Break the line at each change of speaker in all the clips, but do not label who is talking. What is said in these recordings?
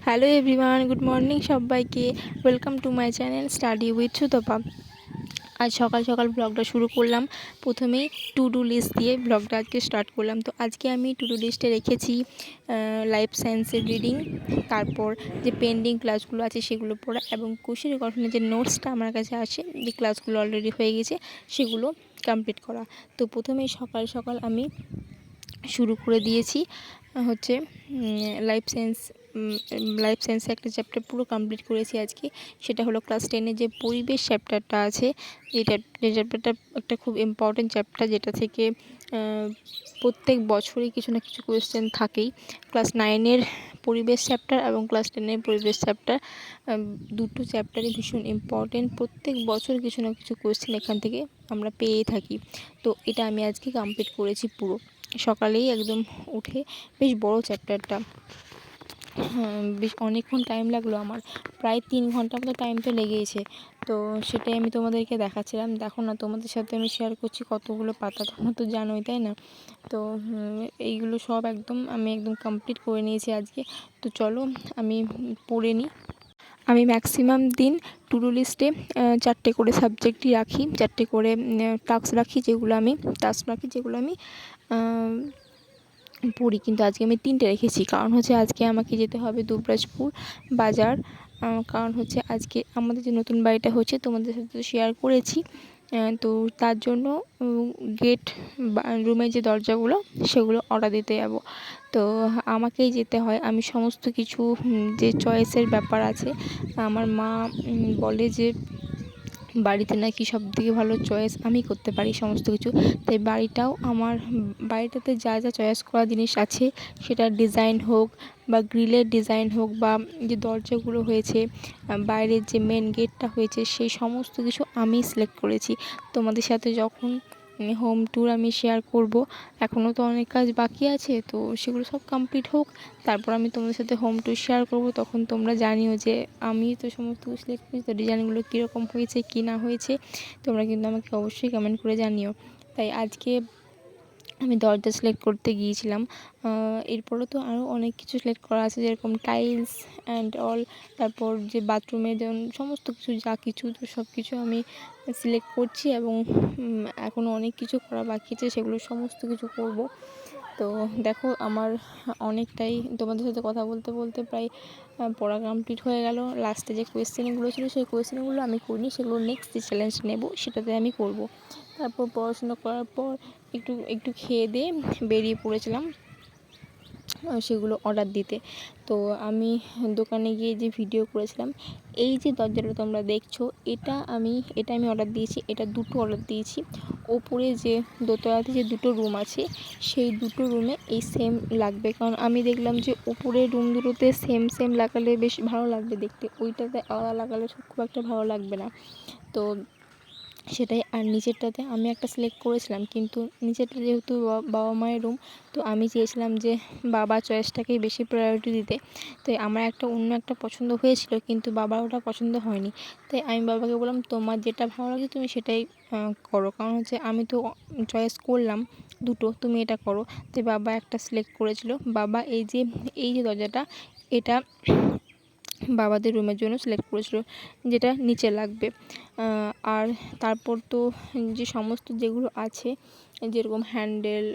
Hello everyone, good morning সবাইকে। Welcome to my channel study with Sutapa. আজ সকাল সকাল ব্লগটা শুরু করলাম। প্রথমেই টু ডু লিস্ট দিয়ে ব্লগটা আজকে স্টার্ট করলাম। তো আজকে আমি টু ডু লিস্টে রেখেছি লাইফ সায়েন্সের রিডিং, তারপর যে পেন্ডিং ক্লাসগুলো আছে সেগুলো পড়া, এবং কোষের গঠনের যে নোটসটা আমার কাছে আসে, যে ক্লাসগুলো অলরেডি হয়ে গেছে সেগুলো কমপ্লিট করা। তো প্রথমেই সকাল সকাল আমি শুরু করে দিয়েছি হচ্ছে লাইফ সায়েন্স। লাইফ সায়েন্সে একটা চ্যাপ্টার পুরো কমপ্লিট করেছি আজকে। সেটা হলো ক্লাস 10-এর যে পরিবেশ চ্যাপ্টারটা আছে, যে চ্যাপ্টারটা একটা খুব ইম্পর্টেন্ট চ্যাপ্টার, যেটা থেকে প্রত্যেক বছরই কিছু না কিছু কোয়েশ্চেন থাকেই। ক্লাস 9-এর পরিবেশ চ্যাপ্টার এবং ক্লাস 10-এর পরিবেশ চ্যাপ্টার, দুটো চ্যাপ্টারই ভীষণ ইম্পর্টেন্ট। প্রত্যেক বছর কিছু না কিছু কোয়েশ্চেন এখান থেকে আমরা পেয়েই থাকি। তো এটা আমি আজকে কমপ্লিট করেছি পুরো সকালেই একদম উঠে। বেশ বড় চ্যাপ্টারটা, বেশ অনেকক্ষণ টাইম লাগলো আমার, প্রায় 3 ঘন্টা মতো টাইম তো লেগেইছে। তো সেটাই আমি তোমাদেরকে দেখাচ্ছিলাম। দেখো না, তোমাদের সাথে আমি শেয়ার করছি কতগুলো পাতা, তোমরা তো জানোই তাই না। তো এইগুলো সব আমি একদম কমপ্লিট করে নিয়েছি আজকে। তো চলো আমি পড়ে নিই। আমি ম্যাক্সিমাম দিন টু ডু লিস্টে 4টে করে সাবজেক্টই রাখি, 4টে করে টাস্ক রাখি, যেগুলো আমি পড়ি। কিন্তু আজকে আমি 3টে রেখেছি, কারণ হচ্ছে আজকে আমাকে যেতে হবে দুবরাজপুর বাজার। কারণ হচ্ছে আজকে আমাদের যে নতুন বাড়িটা হচ্ছে, তোমাদের সাথে তো শেয়ার করেছি। তো তার জন্য গেট বা রুমের যে দরজাগুলো সেগুলো অর্ডার দিতে যাব। তো আমাকেই যেতে হয়। আমি সমস্ত কিছু যে চয়েসের ব্যাপার আছে, আমার মা বলে যে বাড়িতে নাকি সবথেকে ভালো চয়েস আমি করতে পারি সমস্ত কিছু। তাই বাড়িটাতে যা যা চয়েস করা জিনিস আছে, সেটা ডিজাইন হোক বা গ্রিলের ডিজাইন হোক, বা যে দরজাগুলো হয়েছে, বাইরের যে মেন গেটটা হয়েছে, সেই সমস্ত কিছু আমি সিলেক্ট করেছি। তোমাদের সাথে যখন হোম ট্যুর আমি শেয়ার করব, এখনও তো অনেক কাজ বাকি আছে, তো সেগুলো সব কমপ্লিট হোক, তারপর আমি তোমাদের সাথে হোম ট্যুর শেয়ার করব। তখন তোমরা জানিও যে আমি তো সমস্ত কিছু সিলেক্ট করেছি, তো ডিজাইনগুলো কীরকম হয়েছে কী না হয়েছে তোমরা কিন্তু আমাকে অবশ্যই কমেন্ট করে জানিও। তাই আজকে আমি দরজা সিলেক্ট করতে গিয়েছিলাম। এরপরও তো আরও অনেক কিছু সিলেক্ট করা আছে, যেরকম টাইলস অ্যান্ড অল, তারপর যে বাথরুমে যেমন সমস্ত কিছু যা কিছু, তো সব কিছু আমি সিলেক্ট করছি, এবং এখনও অনেক কিছু করা বাকি আছে, সেগুলো সমস্ত কিছু করব। তো দেখো, আমার অনেকটাই তোমাদের সাথে কথা বলতে বলতে প্রায় পড়া কমপ্লিট হয়ে গেল। লাস্টে যে কোয়েশ্চেনগুলো ছিল, সেই কোয়েশ্চেনগুলো আমি করিনি, সেগুলো নেক্সট যে চ্যালেঞ্জ নেব সেটাতে আমি করব। তারপর পড়াশোনা করার পর একটু খেয়ে দিয়ে বেরিয়ে পড়েছিলাম সেগুলো অর্ডার দিতে। তো আমি দোকানে গিয়ে যে ভিডিও করেছিলাম, এই যে দরজাটা তোমরা দেখছো, এটা আমি অর্ডার দিয়েছি। এটা দুটো অর্ডার দিয়েছি। ওপরে যে দোতলাতে যে দুটো রুম আছে, সেই দুটো রুমে এই সেম লাগবে, কারণ আমি দেখলাম যে ওপরের রুম দুটোতে সেম লাগালে বেশ ভালো লাগবে দেখতে, ওইটাতে আলাদা লাগালে খুব একটা ভালো লাগবে না। তো সেটাই। আর নিচেরটাতে আমি একটা সিলেক্ট করেছিলাম, কিন্তু নিচেরটা যেহেতু বাবা মায়ের রুম, তো আমি চেয়েছিলাম যে বাবা চয়েসটাকেই বেশি প্রায়োরিটি দিতে। তাই আমার অন্য একটা পছন্দ হয়েছিল, কিন্তু বাবার ওটা পছন্দ হয়নি। তাই আমি বাবাকে বললাম, তোমার যেটা ভালো লাগে তুমি সেটাই করো, কারণ হচ্ছে আমি তো চয়েস করলাম দুটো, তুমি এটা করো। তাই বাবা একটা সিলেক্ট করেছিল। বাবা এই যে দরজাটা, এটা বাবাদের রুমের জন্য সিলেক্ট করেছিল, যেটা নিচে লাগবে। আর তারপর তো যে সমস্ত যেগুলো আছে, যেরকম হ্যান্ডেল,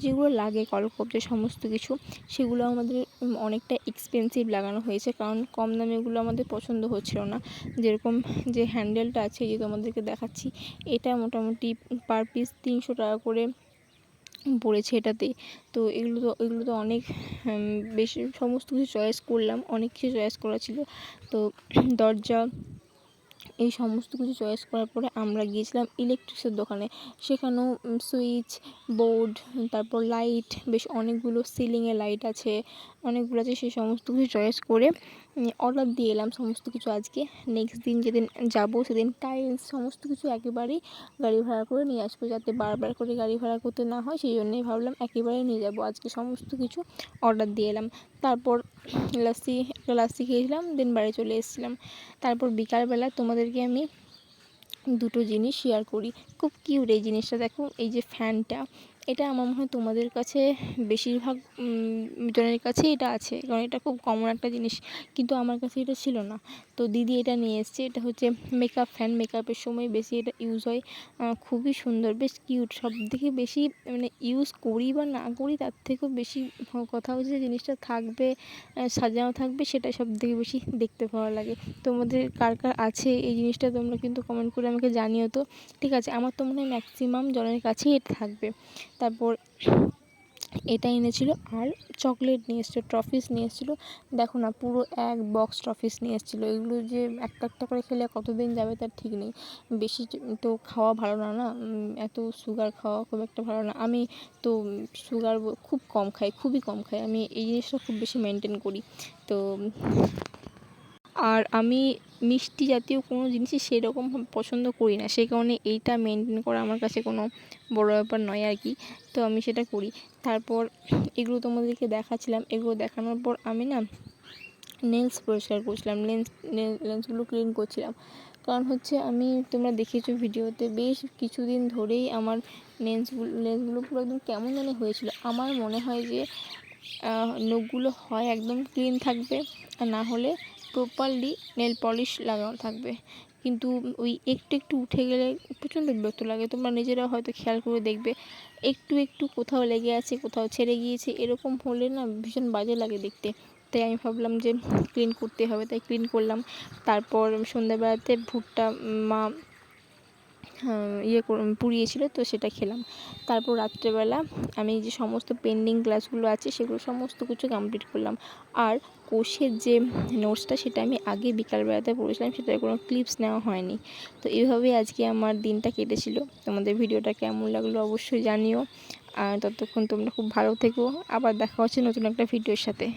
যেগুলো লাগে কলকব্জা সমস্ত কিছু, সেগুলো আমাদের অনেকটা এক্সপেন্সিভ লাগানো হয়েছে, কারণ কম দামে এগুলো আমাদের পছন্দ হচ্ছিল না। যেরকম যে হ্যান্ডেলটা আছে, যে তোমাদেরকে দেখাচ্ছি, এটা মোটামুটি পার পিস 300 টাকা করে পড়েছে এটাতেই। তো এগুলো তো অনেক বেশি। সমস্ত কিছু চয়েস করলাম, অনেক কিছু চয়েস করা ছিল। তো দরজা, এই সমস্ত কিছু চয়েস করার পরে আমরা গিয়েছিলাম ইলেকট্রিক্সের দোকানে। সেখানেও সুইচ বোর্ড, তারপর লাইট, বেশ অনেকগুলো সিলিংয়ে লাইট আছে, অনেকগুলো আছে, সেই সমস্ত কিছু চয়েস করে অর্ডার দিয়ে এলাম সমস্ত কিছু আজকে। নেক্সট দিন যেদিন যাব, সেদিন টাইলস সমস্ত কিছু একেবারেই গাড়ি ভাড়া করে নিয়ে আসবো, যাতে বারবার করে গাড়ি ভাড়া করতে না হয়, সেই জন্যই ভাবলাম একেবারেই নিয়ে যাব। আজকে সমস্ত কিছু অর্ডার দিয়ে এলাম। তারপর লাস্সি খেয়েছিলাম, দেন বাড়ি চলে এসেছিলাম। তারপর বিকালবেলা তোমাদেরকে আমি দুটো জিনিস শেয়ার করি। খুব কিউট এই জিনিসটা, দেখো, এই যে ফ্যানটা, এটা আমার মনে হয় তোমাদের কাছে বেশিরভাগ জনের কাছেই এটা আছে, কারণ এটা খুব কমন একটা জিনিস, কিন্তু আমার কাছে এটা ছিল না। তো দিদি এটা নিয়ে এসছে। এটা হচ্ছে মেকআপ ফ্যান, মেকআপের সময় বেশি এটা ইউজ হয়। খুবই সুন্দর, বেশ কিউট। সবথেকে বেশি মানে ইউজ করি বা না করি তার থেকেও বেশি কথা হচ্ছে যে জিনিসটা থাকবে, সাজানো থাকবে, সেটাই সবথেকে বেশি দেখতে ভালো লাগে। তোমাদের কার কার আছে এই জিনিসটা তোমরা কিন্তু কমেন্ট করে আমাকে জানিও তো। ঠিক আছে, আমার তো মনে হয় ম্যাক্সিমাম জনের কাছেই এটা থাকবে। তারপর এটা এনেছিল, আর চকলেট নিয়ে এসেছিলো, ট্রফিস নিয়ে এসেছিলো। দেখো না, পুরো এক বক্স ট্রফিস নিয়ে এসেছিলো। এগুলো যে একটা একটা করে খেলে কতদিন যাবে তার ঠিক নেই। বেশি তো খাওয়া ভালো না, না এত সুগার খাওয়া খুব একটা ভালো না। আমি তো সুগার খুব কম খাই, খুবই কম খাই। আমি এই জিনিসটা খুব বেশি মেনটেন করি। তো আর আমি মিষ্টি জাতীয় কোনো জিনিসই সেরকম পছন্দ করি না, সেই কারণে এইটা মেনটেন করা আমার কাছে কোনো বড় ব্যাপার নয় আর কি। তো আমি সেটা করি। তারপর এগুলো তোমাদেরকে দেখাচ্ছিলাম। এগুলো দেখানোর পর আমি না নেলস পরিষ্কার করছিলাম, লেন্সগুলো ক্লিন করছিলাম। কারণ হচ্ছে আমি, তোমরা দেখেছো ভিডিওতে, বেশ কিছুদিন ধরেই আমার লেন্সগুলো পুরো একদম কেমন জানি হয়েছিল। আমার মনে হয় যে নখগুলো হয় একদম ক্লিন থাকবে, আর না হলে প্রপারলি নেল পলিশ লাগানো থাকবে। কিন্তু ওই একটু একটু উঠে গেলে প্রচণ্ড বিরক্ত লাগে। তোমরা নিজেরা হয়তো খেয়াল করে দেখবে, একটু একটু কোথাও লেগে আছে, কোথাও ছেড়ে গিয়েছে, এরকম হলে না ভীষণ বাজে লাগে দেখতে। তাই আমি ভাবলাম যে ক্লিন করতে হবে, তাই ক্লিন করলাম। তারপর সন্ধ্যাবেলাতে ভুট্টা মা পুড়িয়েছিল, তো সেটা খেলাম। তারপর রাত্রেবেলা আমি যে সমস্ত পেন্ডিং ক্লাসগুলো আছে সেগুলো সমস্ত কিছু কমপ্লিট করলাম। আর কোষের যে নোটসটা সেটা আমি আগে বিকালবেলাতে পড়েছিলাম, সেটার কোনো ক্লিপস নেওয়া হয়নি। তো এইভাবেই আজকে আমার দিনটা কেটেছিল। তোমাদের ভিডিওটা কেমন লাগলো অবশ্যই জানিও। আর ততক্ষণ তোমরা খুব ভালো থেকো। আবার দেখা হচ্ছে নতুন একটা ভিডিওর সাথে।